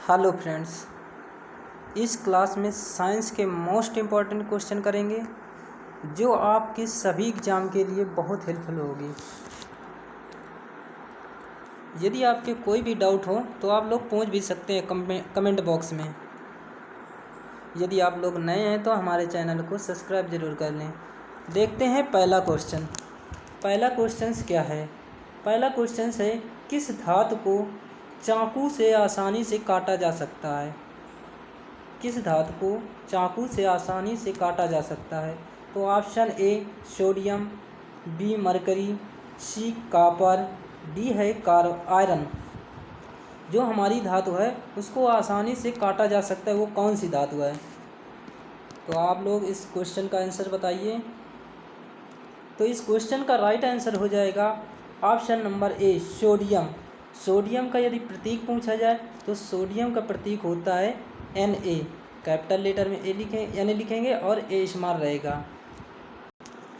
Hello friends, इस class में science के मोस्ट इम्पॉर्टेंट क्वेश्चन करेंगे जो आपके सभी एग्ज़ाम के लिए बहुत हेल्पफुल होगी। यदि आपके कोई भी डाउट हो तो आप लोग पूछ भी सकते हैं कमेंट बॉक्स में। यदि आप लोग नए हैं तो हमारे चैनल को सब्सक्राइब ज़रूर कर लें। देखते हैं पहला क्वेश्चन। पहला क्वेश्चन क्या है? पहला क्वेश्चन है, किस धातु को चाकू से आसानी से काटा जा सकता है? किस धातु को चाकू से आसानी से काटा जा सकता है? तो option A sodium, B mercury, C copper, D है आयरन। जो हमारी धातु है उसको आसानी से काटा जा सकता है, वो कौन सी धातु है? तो आप लोग इस क्वेश्चन का आंसर बताइए। तो इस क्वेश्चन का राइट आंसर हो जाएगा option number A sodium. Sodium का यदि प्रतीक पूछा जाए तो सोडियम का प्रतीक होता है Na। कैपिटल लेटर में Na लिखेंगे और ए स्मॉल रहेगा।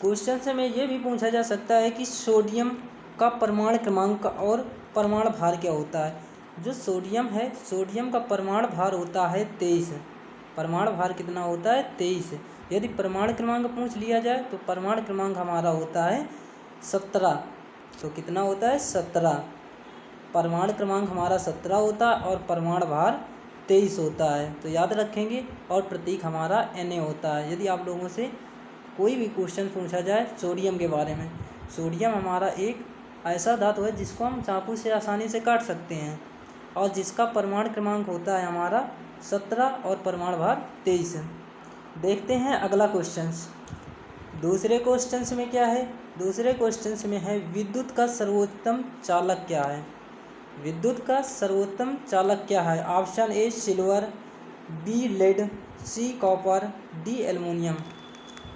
क्वेश्चन से में ये भी पूछा जा सकता है कि सोडियम का परमाणु क्रमांक और परमाणु भार क्या होता है? जो सोडियम है, सोडियम का परमाणु भार होता है 23। परमाणु भार कितना होता है? 23। यदि परमाणु क्रमांक पूछ लिया जाए तो परमाणु क्रमांक हमारा होता है 17। तो कितना होता है? 17। परमाणु क्रमांक हमारा 17 होता है और परमाणु भार 23 होता है। तो याद रखेंगे। और प्रतीक हमारा Na होता है। यदि आप लोगों से कोई भी क्वेश्चन पूछा जाए सोडियम के बारे में, सोडियम हमारा एक ऐसा धातु है जिसको हम चाकू से आसानी से काट सकते हैं और जिसका परमाणु क्रमांक होता है हमारा 17 और परमाणु भार 23। देखते हैं अगला क्वेश्चन। दूसरे क्वेश्चन में क्या है? दूसरे क्वेश्चन में है, विद्युत का सर्वोत्तम चालक क्या है? विद्युत का सर्वोत्तम चालक क्या है? Option A silver, B lead, C copper, D aluminium.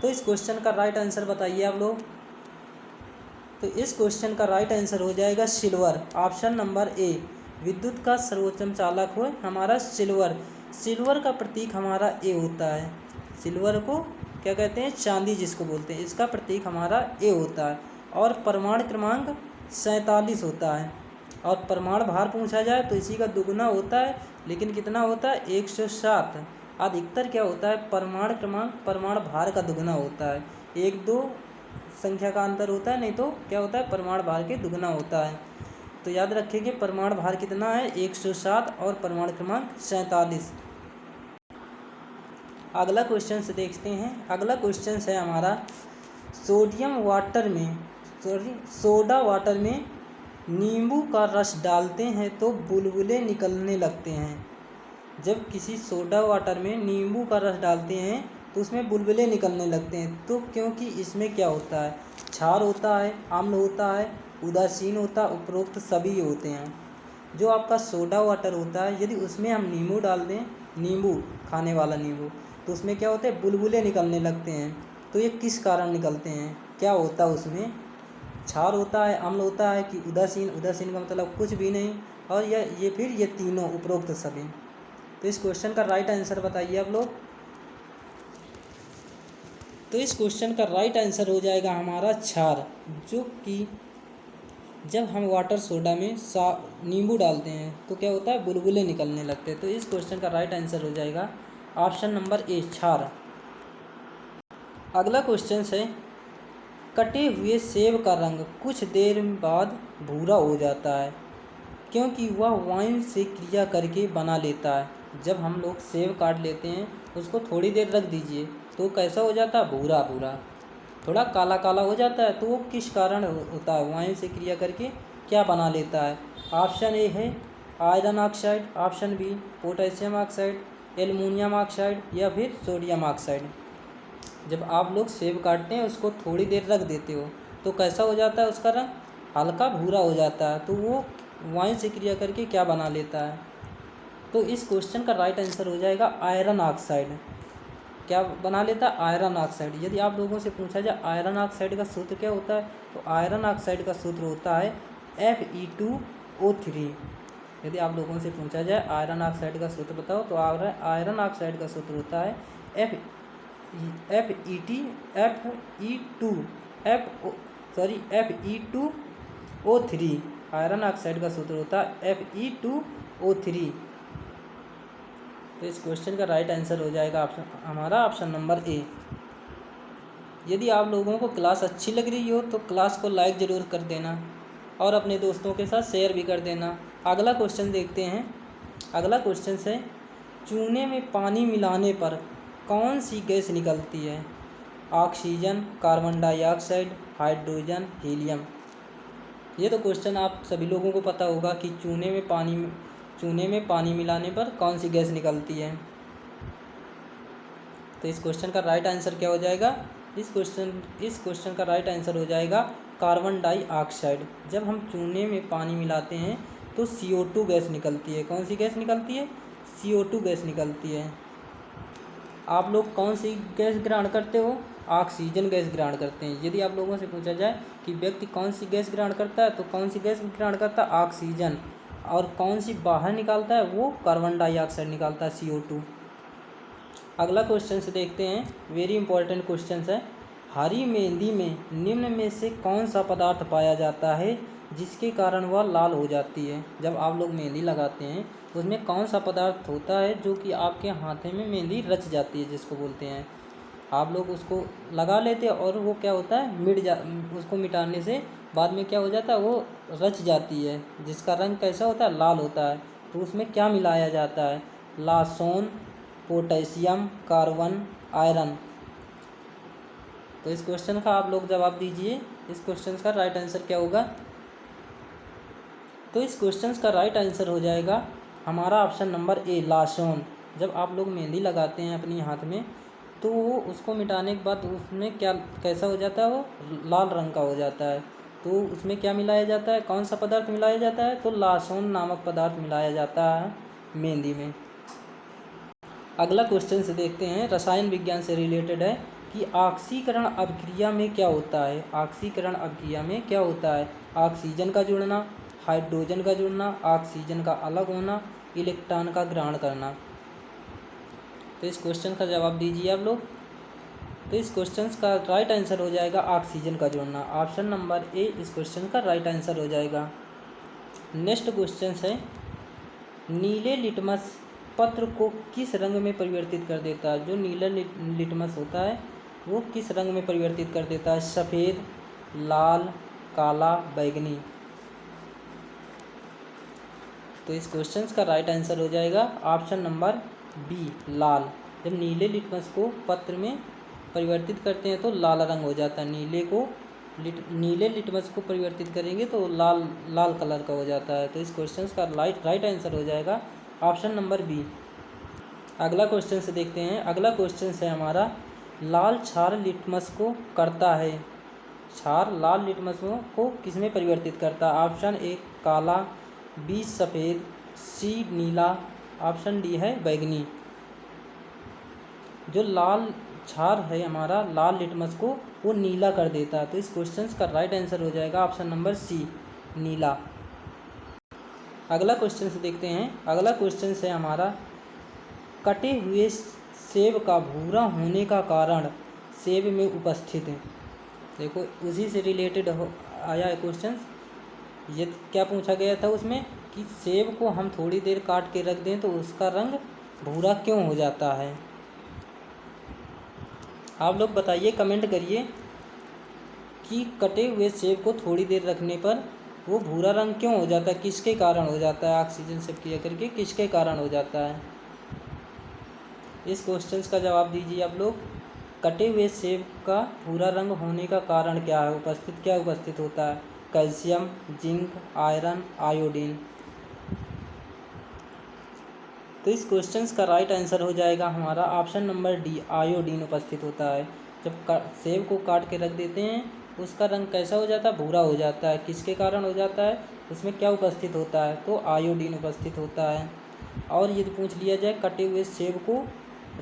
तो इस क्वेश्चन का राइट आंसर बताइए आप लोग। तो इस क्वेश्चन का राइट आंसर हो जाएगा सिल्वर। ऑप्शन नंबर ए विद्युत का सर्वोत्तम चालक हो हमारा सिल्वर। सिल्वर का प्रतीक हमारा ए होता है। सिल्वर को क्या कहते हैं? चांदी जिसको बोलते हैं। इसका प्रतीक हमारा ए होता है और परमाणु क्रमांक 47 होता है। और परमाणु भार पूछा जाए तो इसी का दुगुना होता है, लेकिन कितना होता है? 107। अधिकतर क्या होता है? परमाणु क्रमांक परमाणु भार का दुगुना होता है। 1-2 संख्या का अंतर होता है, नहीं तो क्या होता है? परमाणु भार के दुगुना होता है। तो याद रखिए परमाणु भार कितना है? 107 और परमाणु क्रमांक 47। अगला क्वेश्चन से देखते हैं। अगला क्वेश्चन है हमारा, सोडा वाटर में नींबू का रस डालते हैं तो बुलबुले निकलने लगते हैं। जब किसी सोडा वाटर में नींबू का रस डालते हैं तो उसमें बुलबुले निकलने लगते हैं। तो क्योंकि इसमें क्या होता है? क्षार होता है, अम्ल होता है, उदासीन होता है, उपरोक्त सभी होते हैं। जो आपका सोडा वाटर होता है यदि उसमें हम नींबू डाल दें, नींबू खाने वाला नींबू, तो उसमें क्या होता है? बुलबुले निकलने लगते हैं। तो ये किस कारण निकलते हैं? क्या होता है उसमें? क्षार होता है, अम्ल होता है कि उदासीन? उदासीन का मतलब कुछ भी नहीं। और ये तीनों उपरोक्त सभी। तो इस क्वेश्चन का राइट आंसर बताइए आप लोग। तो इस क्वेश्चन का राइट आंसर हो जाएगा हमारा क्षार, जो कि जब हम वाटर सोडा में नींबू डालते हैं तो क्या होता है? बुलबुले निकलने लगते हैं। तो इस क्वेश्चन का राइट आंसर हो जाएगा ऑप्शन नंबर ए क्षार। अगला क्वेश्चन है, कटे हुए सेब का रंग कुछ देर बाद भूरा हो जाता है क्योंकि वह वायु से क्रिया करके बना लेता है। जब हम लोग सेब काट लेते हैं उसको थोड़ी देर रख दीजिए तो कैसा हो जाता है? भूरा भूरा, थोड़ा काला काला हो जाता है। तो वो किस कारण होता है? वायु से क्रिया करके क्या बना लेता है? ऑप्शन ए है iron oxide, option B potassium oxide, aluminium oxide या फिर सोडियम ऑक्साइड। जब आप लोग सेब काटते हैं उसको थोड़ी देर रख देते हो तो कैसा हो जाता है? उसका रंग हल्का भूरा हो जाता है। तो वो वायु से क्रिया करके क्या बना लेता है? तो इस क्वेश्चन का राइट आंसर हो जाएगा आयरन ऑक्साइड। क्या बना लेता है? Iron oxide. यदि आप लोगों से पूछा जाए आयरन ऑक्साइड का सूत्र क्या होता है, तो आयरन ऑक्साइड का सूत्र होता है Fe2O3। यदि आप लोगों से पूछा जाए आयरन ऑक्साइड का सूत्र बताओ तो आयरन ऑक्साइड का सूत्र होता है Fe2O3। आयरन ऑक्साइड का सूत्र होता है Fe2O3। तो इस क्वेश्चन का राइट आंसर हो जाएगा हमारा ऑप्शन नंबर ए। यदि आप लोगों को क्लास अच्छी लग रही हो तो क्लास को लाइक ज़रूर कर देना और अपने दोस्तों के साथ शेयर भी कर देना। अगला क्वेश्चन देखते हैं। अगला क्वेश्चन है, चूने में पानी मिलाने पर कौन सी गैस निकलती है? Oxygen, carbon dioxide, hydrogen, helium. ये तो क्वेश्चन आप सभी लोगों को पता होगा कि चूने में पानी मिलाने पर कौन सी गैस निकलती है। तो इस क्वेश्चन का राइट आंसर क्या हो जाएगा? इस क्वेश्चन का राइट आंसर हो जाएगा कार्बन डाइऑक्साइड। जब हम चूने में पानी मिलाते हैं तो CO2 गैस निकलती है। कौन सी गैस निकलती है? CO2 गैस निकलती है। आप लोग कौन सी गैस ग्रहण करते हो? ऑक्सीजन गैस ग्रहण करते हैं। यदि आप लोगों से पूछा जाए कि व्यक्ति कौन सी गैस ग्रहण करता है तो कौन सी गैस ग्रहण करता है? ऑक्सीजन। और कौन सी बाहर निकालता है? वो कार्बन डाइऑक्साइड निकालता है, CO2। अगला क्वेश्चन से देखते हैं। वेरी इंपॉर्टेंट क्वेश्चन है। हरी मेहंदी में निम्न में से कौन सा पदार्थ पाया जाता है जिसके कारण वह लाल हो जाती है? जब आप लोग मेहंदी लगाते हैं तो उसमें कौन सा पदार्थ होता है जो कि आपके हाथे में मेहंदी रच जाती है, जिसको बोलते हैं। आप लोग उसको लगा लेते हैं और वो क्या होता है, उसको मिटाने से बाद में क्या हो जाता है, वो रच जाती है, जिसका रंग कैसा होता है? लाल होता है। तो उसमें क्या मिलाया जाता है? लासोन, पोटेशियम, कार्बन, आयरन। तो इस क्वेश्चन का आप लोग जवाब दीजिए। इस क्वेश्चन का राइट आंसर क्या होगा? तो इस क्वेश्चन का राइट आंसर हो जाएगा हमारा ऑप्शन नंबर ए, लासोन। जब आप लोग मेहंदी लगाते हैं अपनी हाथ में तो वो उसको मिटाने के बाद उसमें कैसा हो जाता है? वो लाल रंग का हो जाता है। तो उसमें क्या मिलाया जाता है? कौन सा पदार्थ मिलाया जाता है? तो लासोन नामक पदार्थ मिलाया जाता है मेहंदी में। अगला क्वेश्चन से देखते हैं। रसायन विज्ञान से रिलेटेड है कि ऑक्सीकरण अभिक्रिया में क्या होता है? ऑक्सीकरण अभिक्रिया में क्या होता है? ऑक्सीजन का जुड़ना, हाइड्रोजन का जुड़ना, ऑक्सीजन का अलग होना, इलेक्ट्रॉन का ग्रहण करना। तो इस क्वेश्चन का जवाब दीजिए आप लोग। तो इस क्वेश्चन का राइट आंसर हो जाएगा ऑक्सीजन का जुड़ना। ऑप्शन नंबर ए इस क्वेश्चन का राइट आंसर हो जाएगा। नेक्स्ट क्वेश्चन है, नीले लिटमस पत्र को किस रंग में परिवर्तित कर देता है? जो नीला लिटमस होता है वो किस रंग में परिवर्तित कर देता है? सफ़ेद, लाल, काला, बैंगनी। तो इस क्वेश्चन का राइट आंसर हो जाएगा ऑप्शन नंबर बी, लाल। जब नीले लिटमस को पत्र में परिवर्तित करते हैं तो लाल रंग हो जाता है। नीले लिटमस को परिवर्तित करेंगे तो लाल कलर का हो जाता है। तो इस क्वेश्चन का राइट आंसर हो जाएगा ऑप्शन नंबर बी। अगला क्वेश्चन से देखते हैं। अगला क्वेश्चन है हमारा, लाल क्षार लिटमस को करता है। क्षार लाल लिटमस को किस में परिवर्तित करता है? ऑप्शन ए, काला, बी, सफ़ेद, सी, नीला, ऑप्शन डी है बैंगनी। जो लाल क्षार है हमारा लाल लिटमस को वो नीला कर देता है। तो इस क्वेश्चन का राइट आंसर हो जाएगा ऑप्शन नंबर सी, नीला। अगला क्वेश्चन से देखते हैं। अगला क्वेश्चन है हमारा, कटे हुए सेब का भूरा होने का कारण सेब में उपस्थित है। देखो उसी से रिलेटेड आया है क्वेश्चन। ये क्या पूछा गया था उसमें कि सेब को हम थोड़ी देर काट के रख दें तो उसका रंग भूरा क्यों हो जाता है? आप लोग बताइए, कमेंट करिए कि कटे हुए सेब को थोड़ी देर रखने पर वो भूरा रंग क्यों हो जाता है, किसके कारण हो जाता है? ऑक्सीजन से क्रिया करके किसके कारण हो जाता है? इस क्वेश्चन का जवाब दीजिए आप लोग। कटे हुए सेब का भूरा रंग होने का कारण क्या है? क्या उपस्थित होता है? Calcium, zinc, iron, iodine. तो इस क्वेश्चन का राइट आंसर हो जाएगा हमारा ऑप्शन नंबर डी, आयोडीन उपस्थित होता है। जब सेब को काट के रख देते हैं उसका रंग कैसा हो जाता है? भूरा हो जाता है। किसके कारण हो जाता है? उसमें क्या उपस्थित होता है? तो आयोडीन उपस्थित होता है। और यदि पूछ लिया जाए कटे हुए सेब को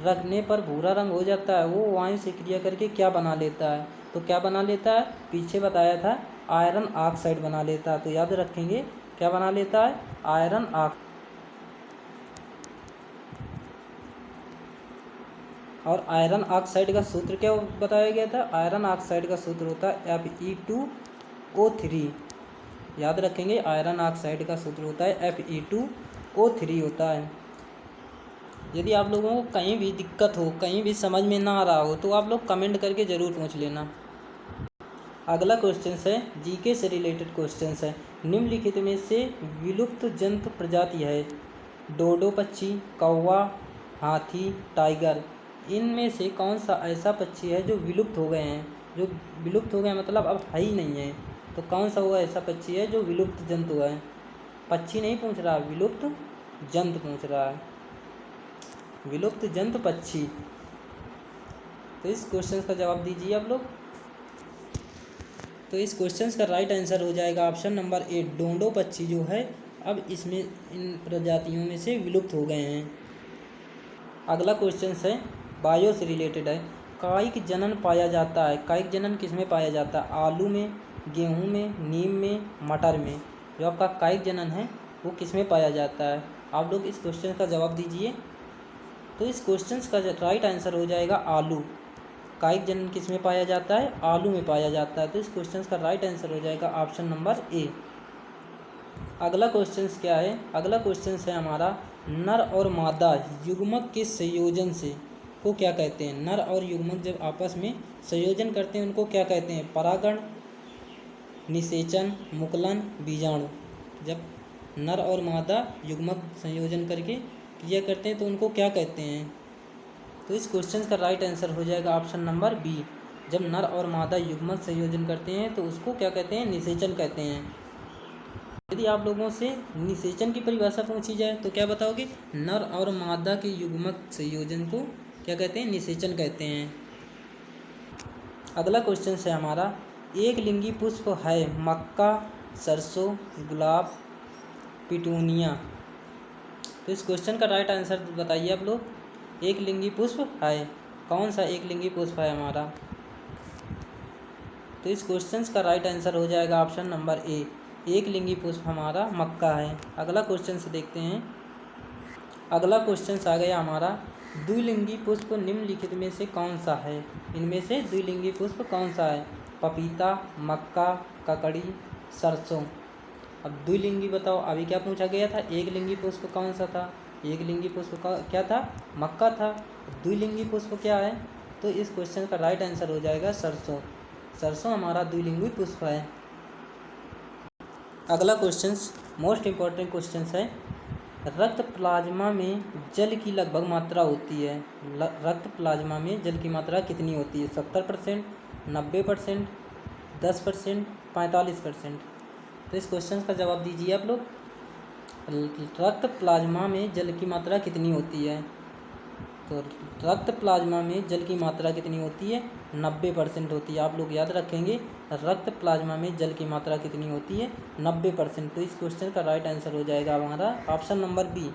रखने पर भूरा रंग हो जाता है, वो वायु से क्रिया करके क्या बना लेता है? तो क्या बना लेता है? पीछे बताया था आयरन ऑक्साइड बना लेता है। तो याद रखेंगे क्या बना लेता है? Iron oxide. और आयरन ऑक्साइड का सूत्र क्या बताया गया था? आयरन ऑक्साइड का सूत्र होता है Fe2O3। याद रखेंगे आयरन ऑक्साइड का सूत्र होता है Fe2O3 होता है। यदि आप लोगों को कहीं भी दिक्कत हो, कहीं भी समझ में ना आ रहा हो, तो आप लोग कमेंट करके ज़रूर पूछ लेना। अगला क्वेश्चन है जीके से रिलेटेड क्वेश्चन है। निम्नलिखित में से विलुप्त जंतु प्रजाति है डोडो पक्षी, कौवा, हाथी, टाइगर। इनमें से कौन सा ऐसा पक्षी है जो विलुप्त हो गए हैं? जो विलुप्त हो गए मतलब अब है ही नहीं है, तो कौन सा वो ऐसा पक्षी है जो विलुप्त जंतु है? पक्षी नहीं पूछ रहा, विलुप्त जंतु पूछ रहा है, विलुप्त जंतु पक्षी। तो इस क्वेश्चन का जवाब दीजिए आप लोग। तो इस क्वेश्चन का राइट आंसर हो जाएगा ऑप्शन नंबर ए, डोडो पक्षी जो है अब इसमें इन प्रजातियों में से विलुप्त हो गए हैं। अगला क्वेश्चन है बायो से रिलेटेड है। कायिक जनन पाया जाता है, कायिक जनन किस में पाया जाता है? आलू में, गेहूं में, नीम में, मटर में। जो आपका कायिक जनन है वो किस में पाया जाता है? आप लोग इस क्वेश्चन का जवाब दीजिए। तो इस क्वेश्चन का राइट आंसर हो जाएगा आलू। कायिक जनन किस में पाया जाता है? आलू में पाया जाता है। तो इस क्वेश्चन का राइट आंसर हो जाएगा ऑप्शन नंबर ए। अगला क्वेश्चन क्या है? अगला क्वेश्चन है हमारा नर और मादा युग्मक के संयोजन से को क्या कहते हैं? नर और युग्मक जब आपस में संयोजन करते हैं उनको क्या कहते हैं? परागण, निषेचन, मुकुलन, बीजाणु। जब नर और मादा युग्मक संयोजन करके क्रिया करते हैं तो उनको क्या कहते हैं? तो इस क्वेश्चन का राइट आंसर हो जाएगा ऑप्शन नंबर बी। जब नर और मादा युग्मक संयोजन करते हैं तो उसको क्या कहते हैं? निषेचन कहते हैं। यदि आप लोगों से निषेचन की परिभाषा पूछी जाए तो क्या बताओगे? नर और मादा के युग्मक संयोजन को क्या कहते हैं? निषेचन कहते हैं। अगला क्वेश्चन है हमारा एक लिंगी पुष्प है मक्का, सरसों, गुलाब, पिटूनिया। तो इस क्वेश्चन का राइट आंसर बताइए आप लोग। एक लिंगी पुष्प है, कौन सा एक लिंगी पुष्प है हमारा? तो इस क्वेश्चन का राइट आंसर हो जाएगा ऑप्शन नंबर ए, एक लिंगी पुष्प हमारा मक्का है। अगला क्वेश्चन से देखते हैं। अगला क्वेश्चन आ गया हमारा द्विलिंगी पुष्प निम्नलिखित में से कौन सा है? इनमें से द्विलिंगी पुष्प कौन सा है? पपीता, मक्का, ककड़ी, सरसों। अब द्विलिंगी बताओ, अभी क्या पूछा गया था? एक लिंगी पुष्प कौन सा था? एक लिंगी पुष्प का क्या था? मक्का था। द्विलिंगी पुष्प क्या है? तो इस क्वेश्चन का राइट आंसर हो जाएगा सरसों। सरसों हमारा द्विलिंगी पुष्प है। अगला क्वेश्चन मोस्ट इम्पॉर्टेंट क्वेश्चन है। रक्त प्लाज्मा में जल की लगभग मात्रा होती है। रक्त प्लाज्मा में जल की मात्रा कितनी होती है? 70%, 90%, 10%, 45%। तो इस क्वेश्चन का जवाब दीजिए आप लोग। रक्त प्लाज्मा में जल की मात्रा कितनी होती है? तो रक्त प्लाज्मा में जल की मात्रा कितनी होती है? 90% होती है। आप लोग याद रखेंगे रक्त प्लाज्मा में जल की मात्रा कितनी होती है? 90%। तो इस क्वेश्चन का राइट आंसर हो जाएगा हमारा ऑप्शन नंबर बी।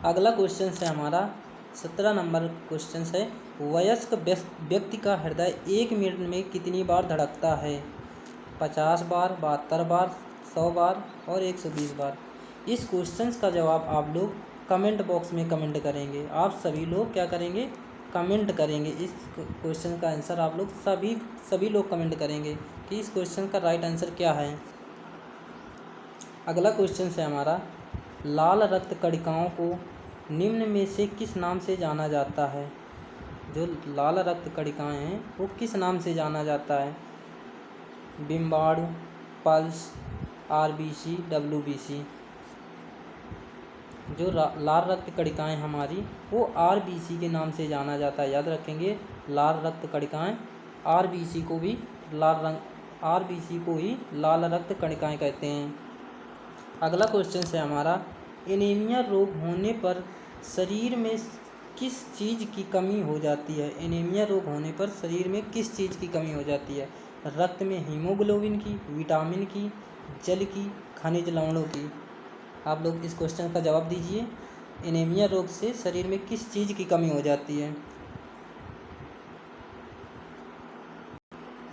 अगला क्वेश्चन है हमारा 17 नंबर क्वेश्चन है। वयस्क व्यक्ति का हृदय 1 मिनट में कितनी बार धड़कता है? 50 बार, 72 बार, 100 बार और 120 बार। इस क्वेश्चन का जवाब आप लोग कमेंट बॉक्स में कमेंट करेंगे। आप सभी लोग क्या करेंगे? कमेंट करेंगे। इस क्वेश्चन का आंसर आप लोग सभी लोग कमेंट करेंगे कि इस क्वेश्चन का राइट आंसर क्या है। अगला क्वेश्चन है हमारा लाल रक्त कणिकाओं को निम्न में से किस नाम से जाना जाता है? जो लाल रक्त कणिकाएँ हैं वो किस नाम से जाना जाता है? बिम्बाणु, पल्स, आरबीसी, डब्ल्यूबीसी। जो लाल रक्त कणिकाएँ हमारी वो आरबीसी के नाम से जाना जाता है। याद रखेंगे लाल रक्त कणिकाएँ आरबीसी को भी लाल रक्त कणिकाएँ कहते हैं। अगला क्वेश्चन है हमारा एनीमिया रोग होने पर शरीर में किस चीज़ की कमी हो जाती है? एनीमिया रोग होने पर शरीर में किस चीज़ की कमी हो जाती है? रक्त में हीमोग्लोबिन की, विटामिन की, जल की, खनिज लवणों की। आप लोग इस क्वेश्चन का जवाब दीजिए। एनीमिया रोग से शरीर में किस चीज़ की कमी हो जाती है?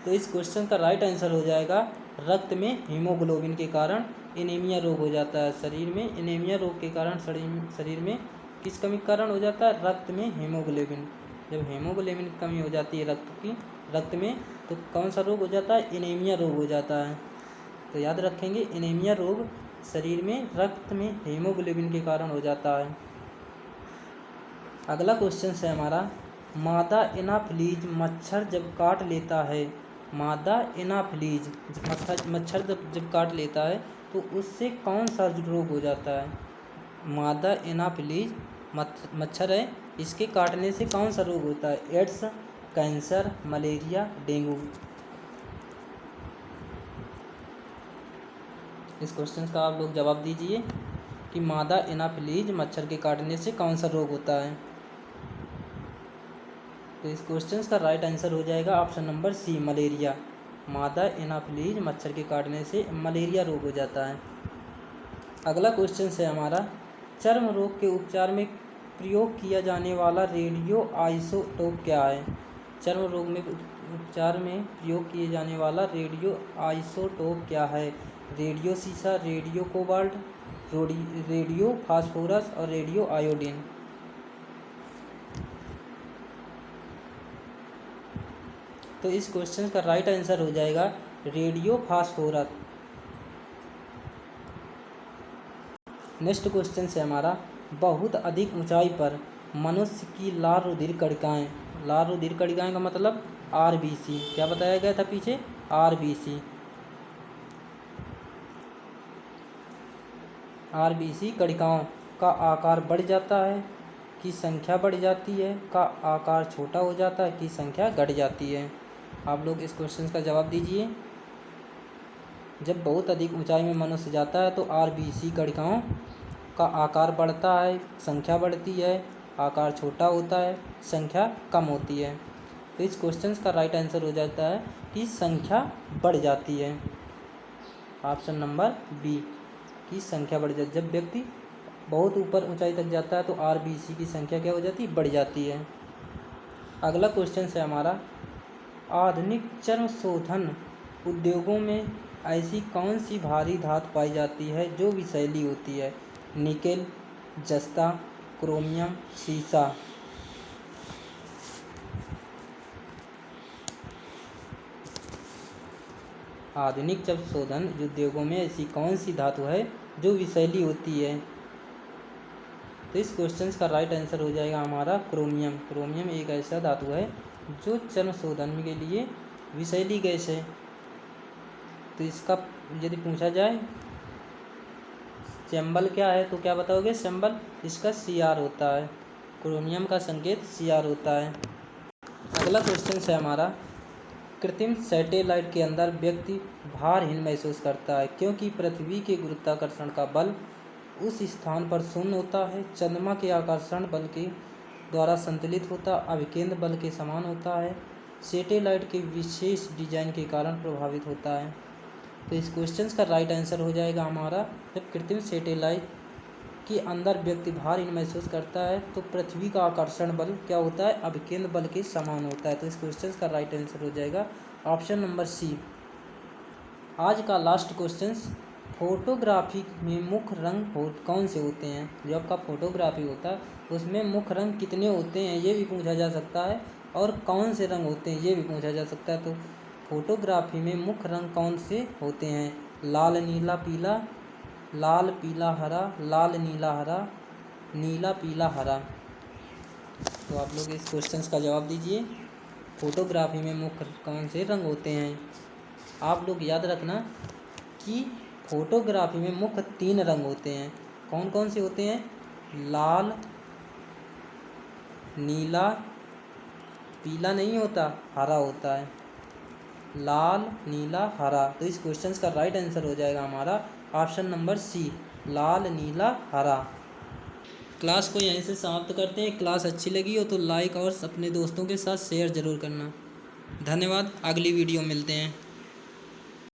तो इस क्वेश्चन का राइट आंसर हो जाएगा रक्त में हीमोग्लोबिन के कारण एनीमिया रोग हो जाता है। शरीर में एनीमिया रोग के कारण शरीर में किस कमी के कारण हो जाता है? रक्त में हीमोग्लोबिन। जब हीमोग्लोबिन की कमी हो जाती है रक्त में तो कौन सा रोग हो जाता है? एनीमिया रोग हो जाता है। तो याद रखेंगे एनीमिया रोग शरीर में रक्त में हीमोग्लोबिन के कारण हो जाता है। अगला क्वेश्चन है हमारा, मादा एनाफिलीज मच्छर जब काट लेता है, मादा एनाफिलीज मच्छर जब काट लेता है तो उससे कौन सा रोग हो जाता है? मादा एनाफिलीज मच्छर है, इसके काटने से कौन सा रोग होता है? AIDS, cancer, malaria, dengue. इस क्वेश्चन का आप लोग जवाब दीजिए कि मादा एनाफिलीज मच्छर के काटने से कौन सा रोग होता है। तो इस क्वेश्चन का राइट आंसर हो जाएगा ऑप्शन नंबर सी, मलेरिया। मादा एनाफिलीज मच्छर के काटने से मलेरिया रोग हो जाता है। अगला क्वेश्चन है हमारा, चर्म रोग के उपचार में प्रयोग किया जाने वाला रेडियो आइसोटोप क्या है? चर्म रोग में उपचार में प्रयोग किए जाने वाला रेडियो आइसोटोप क्या है? रेडियो सीसा, रेडियो कोबाल्ट, रेडियो फास्फोरस और रेडियो आयोडीन। तो इस क्वेश्चन का राइट आंसर हो जाएगा रेडियो फास्फोरस। नेक्स्ट क्वेश्चन है हमारा, बहुत अधिक ऊंचाई पर मनुष्य की लाल रुधिर कणिकाएं, लाल रुधिर कणिकाएं का मतलब आरबीसी, क्या बताया गया था पीछे? आरबीसी। आरबीसी कणिकाओं का आकार बढ़ जाता है कि संख्या बढ़ जाती है, का आकार छोटा हो जाता है कि संख्या घट जाती है? आप लोग इस क्वेश्चन का जवाब दीजिए। जब बहुत अधिक ऊंचाई में मनुष्य जाता है तो आरबीसी कणिकाओं का आकार बढ़ता है, संख्या बढ़ती है, आकार छोटा होता है, संख्या कम होती है। तो इस क्वेश्चन का राइट आंसर हो जाता है कि संख्या बढ़ जाती है, ऑप्शन नंबर बी की संख्या बढ़ जाती है। जब व्यक्ति बहुत ऊपर ऊंचाई तक जाता है तो आरबीसी की संख्या क्या हो जाती है? बढ़ जाती है। अगला क्वेश्चन है हमारा, आधुनिक चर्म शोधन उद्योगों में ऐसी कौन सी भारी धातु पाई जाती है जो विषैली होती है? निकेल, जस्ता, क्रोमियम, सीसा। आधुनिक चर्म शोधन उद्योगों में ऐसी कौन सी धातु है जो विषैली होती है? तो इस क्वेश्चन का राइट आंसर हो जाएगा हमारा क्रोमियम। क्रोमियम एक ऐसा धातु है जो चर्म शोधन के लिए विषैली गैस है। तो इसका यदि पूछा जाए सिंबल क्या है तो क्या बताओगे? सिंबल इसका Cr होता है, क्रोमियम का संकेत Cr होता है। अगला क्वेश्चन है हमारा, कृत्रिम सैटेलाइट के अंदर व्यक्ति भारहीन महसूस करता है क्योंकि पृथ्वी के गुरुत्वाकर्षण का बल उस स्थान पर शून्य होता है, चंद्रमा के आकर्षण बल के द्वारा संतुलित होता, अभिकेंद्र बल के समान होता है, सैटेलाइट के विशेष डिजाइन के कारण प्रभावित होता है। तो इस क्वेश्चन का राइट आंसर हो जाएगा हमारा, जब कृत्रिम सैटेलाइट के अंदर व्यक्ति भारहीन महसूस करता है तो पृथ्वी का आकर्षण बल क्या होता है? अभिकेंद्र बल के समान होता है। तो इस क्वेश्चन का राइट आंसर हो जाएगा ऑप्शन नंबर सी। आज का लास्ट क्वेश्चन, फोटोग्राफी में मुख्य रंग कौन से होते हैं? जो आपका फोटोग्राफी होता है उसमें मुख्य रंग कितने होते हैं ये भी पूछा जा सकता है, और कौन से रंग होते हैं ये भी पूछा जा सकता है। तो फोटोग्राफी में मुख्य रंग कौन से होते हैं? लाल, नीला, पीला, लाल, पीला, हरा, लाल, नीला, हरा, नीला, पीला, हरा। तो आप लोग इस क्वेश्चन का जवाब दीजिए, फोटोग्राफी में मुख्य कौन से रंग होते हैं? आप लोग याद रखना कि फोटोग्राफी में मुख्य 3 रंग होते हैं। कौन कौन से होते हैं? लाल, नीला, पीला नहीं होता, हरा होता है, लाल, नीला, हरा। तो इस क्वेश्चन का राइट आंसर हो जाएगा हमारा ऑप्शन नंबर सी, लाल, नीला, हरा। क्लास को यहीं से समाप्त करते हैं। क्लास अच्छी लगी हो तो लाइक और अपने दोस्तों के साथ शेयर ज़रूर करना। धन्यवाद। अगली वीडियो मिलते हैं।